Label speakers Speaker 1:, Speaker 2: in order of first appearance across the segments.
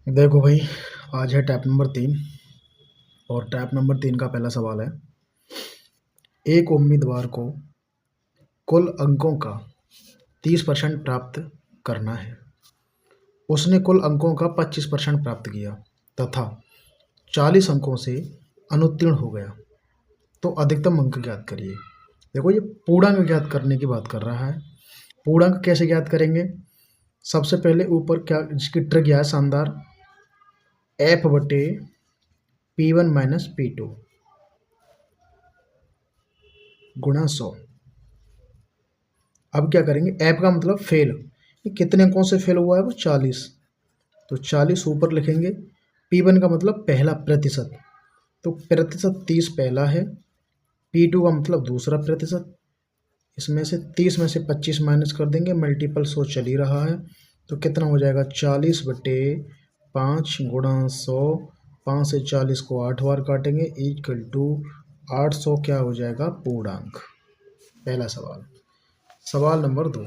Speaker 1: देखो भाई, आज है टैप नंबर 3 और टैप नंबर 3 का पहला सवाल है। एक उम्मीदवार को कुल अंकों का 30% प्राप्त करना है। उसने कुल अंकों का 25% प्राप्त किया तथा 40 अंकों से अनुत्तीर्ण हो गया, तो अधिकतम अंक ज्ञात करिए। देखो, ये पूर्णांक ज्ञात करने की बात कर रहा है। पूर्णांक कैसे ज्ञात करेंगे? सबसे पहले ऊपर क्या इसकी ट्रिक है शानदार, एफ बटे P1 माइनस P2 गुणा 100। अब क्या करेंगे, ऐप का मतलब फेल, ये कितने अंकों से फेल हुआ है? वो 40, तो 40 ऊपर लिखेंगे। P1 का मतलब पहला प्रतिशत, तो प्रतिशत 30 पहला है। P2 का मतलब दूसरा प्रतिशत, इसमें से 30 में से 25 माइनस कर देंगे, मल्टीपल 100 चल ही रहा है, तो कितना हो जाएगा 40 बटे 5 गुणा 100। 5 से 40 को 8 बार काटेंगे, इक्वल टू 800 क्या हो जाएगा? पूर्णांक। पहला सवाल। सवाल नंबर 2।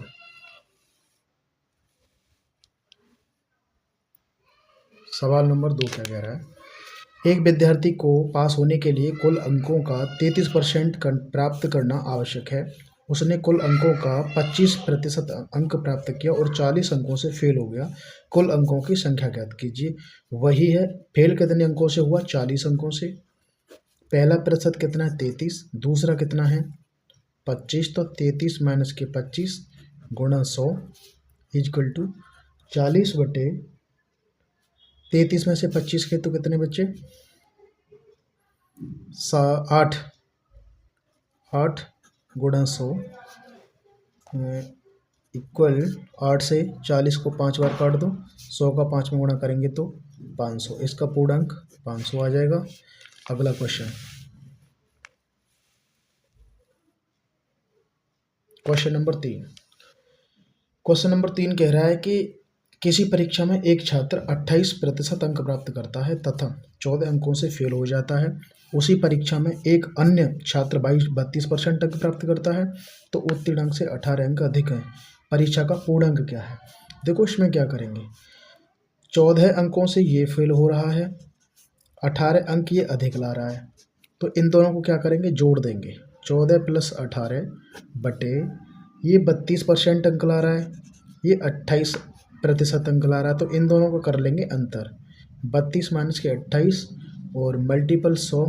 Speaker 1: सवाल नंबर 2 क्या कह रहा है? एक विद्यार्थी को पास होने के लिए कुल अंकों का 33% प्राप्त करना आवश्यक है। उसने कुल अंकों का 25% अंक प्राप्त किया और 40 अंकों से फेल हो गया। कुल अंकों की संख्या ज्ञात कीजिए। वही है, फेल कितने अंकों से हुआ? 40 अंकों से। पहला प्रतिशत कितना है? 33। दूसरा कितना है? 25, तो 33 माइनस के 25 गुणा 100 इक्वल टू 40 बटे 33 में से 25 के तो कितने बच्चे? 8 गुणा 100 इक्वल 8 से 40 को 5 बार काट दो, 100 का 5 में गुणा करेंगे तो 500। इसका पूर्णांक 500 आ जाएगा। अगला question, question number 3। Question number 3 कह रहा है कि किसी परीक्षा में एक छात्र 28% अंक प्राप्त करता है तथा 14 अंकों से फेल हो जाता है। उसी परीक्षा में एक अन्य छात्र 32% अंक प्राप्त करता है, तो उत्तीर्ण अंक से 18 अंक अधिक हैं। परीक्षा का पूर्णांक क्या है? देखो, इसमें क्या करेंगे, 14 अंकों से ये फेल हो रहा है, 18 अंक ये अधिक ला रहा है, तो इन दोनों को क्या करेंगे? जोड़ देंगे। 14 प्लस 18 बटे ये 32% अंक ला रहा है, ये 28% अंक ला रहा है, तो इन दोनों को कर लेंगे अंतर। 32 माइनस के 28 और मल्टीपल 100,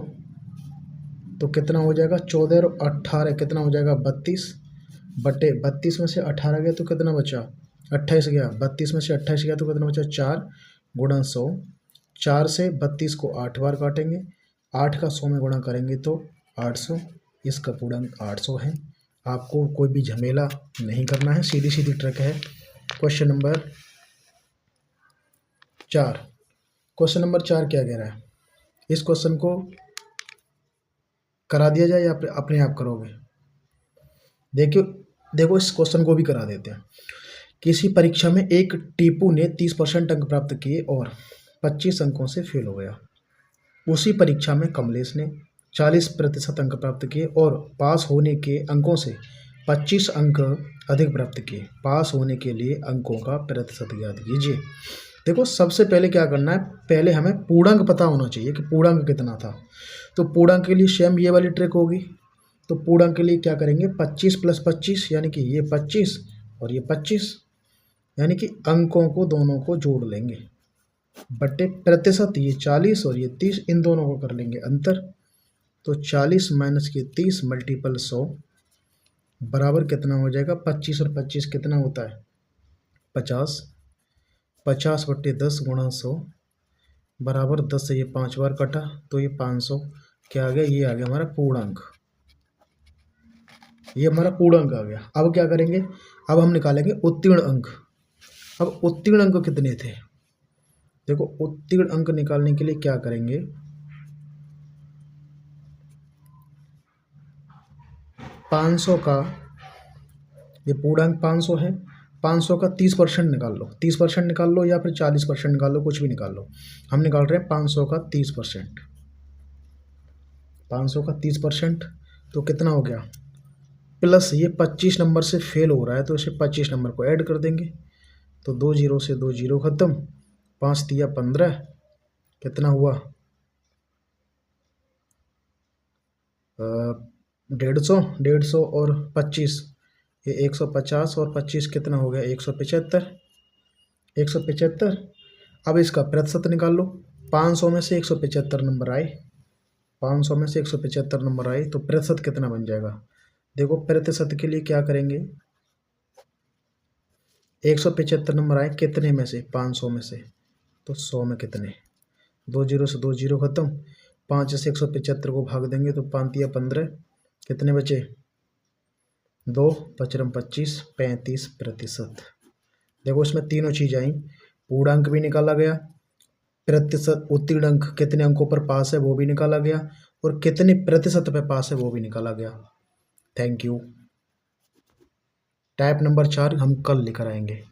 Speaker 1: तो कितना हो जाएगा? 14 और 18 कितना हो जाएगा? 32 बटे 32 में से 18 गया तो कितना बचा? 28 गया। 32 में से 28 गया तो कितना बचा? 4 गुणा 100। 4 से 32 को 8 बार काटेंगे, 8 का 100 में गुणा करेंगे तो 800। इसका पूर्णांक 800 है। आपको कोई भी झमेला नहीं करना है, सीधी सीधी ट्रिक है। Question number 4। क्वेश्चन नंबर 4 क्या कह रहा है? इस क्वेश्चन को करा दिया जाए या अपने आप करोगे? देखो, इस क्वेश्चन को भी करा देते हैं। किसी परीक्षा में एक टीपू ने 30% अंक प्राप्त किए और 25 अंकों से फेल हो गया। उसी परीक्षा में कमलेश ने 40% अंक प्राप्त किए और पास होने के अंकों से 25 अंक अधिक प्राप्त किए। पास होने के लिए अंकों का प्रतिशत ज्ञात कीजिए। देखो, सबसे पहले क्या करना है, पहले हमें पूर्णांक पता होना चाहिए कि पूर्णांक कितना था। तो पूर्णांक के लिए सेम ये वाली ट्रिक होगी। तो पूर्णांक के लिए क्या करेंगे, 25 प्लस 25 यानी कि ये 25 और ये 25, यानी कि अंकों को दोनों को जोड़ लेंगे, बटे प्रतिशत ये 40 और ये 30, इन दोनों को कर लेंगे अंतर। तो 40 माइनस के 30 मल्टीपल 100 बराबर कितना हो जाएगा? 25 और 25 कितना होता है? 50। 50 बटे 10 गुणा 100 बराबर 10 से ये 5 बार कटा तो ये 500 क्या आ गया? ये आ गया हमारा पूर्णांक। ये हमारा पूर्णांक आ गया। अब क्या करेंगे, अब हम निकालेंगे उत्तीर्ण अंक। अब उत्तीर्ण अंक कितने थे? देखो, उत्तीर्ण अंक निकालने के लिए क्या करेंगे, 500 का ये पूर्णांक 500 है, 500 का 30% निकाल लो, 30% निकाल लो या फिर 40% निकाल लो, कुछ भी निकाल लो। हम निकाल रहे हैं 500 का 30%। 500 का 30% तो कितना हो गया? प्लस ये 25 नंबर से फेल हो रहा है तो इसे 25 नंबर को ऐड कर देंगे, तो 2 जीरो से 2 जीरो खत्म, 5 तिया 15, कितना हुआ 150 और 25, ये 150 और 25 कितना हो गया 175। 175। अब इसका प्रतिशत निकाल लो। 500 में से 175 नंबर आए, 500 में से 175 नंबर आए तो प्रतिशत कितना बन जाएगा। देखो प्रतिशत के लिए क्या करेंगे, 175 नंबर आए कितने में से, 500 में से, तो 100 में कितने, 2 जीरो से 2 जीरो खत्म, 5 से 175 को भाग देंगे तो 5 या 15, कितने बचे 2, 25, 35%। देखो इसमें तीनों चीज़ आई, पूर्णांक भी निकाला गया, प्रतिशत उत्तीर्ण अंक कितने अंकों पर पास है वो भी निकाला गया, और कितने प्रतिशत पे पास है वो भी निकाला गया। Thank you. टाइप नंबर 4 हम कल लेकर आएंगे।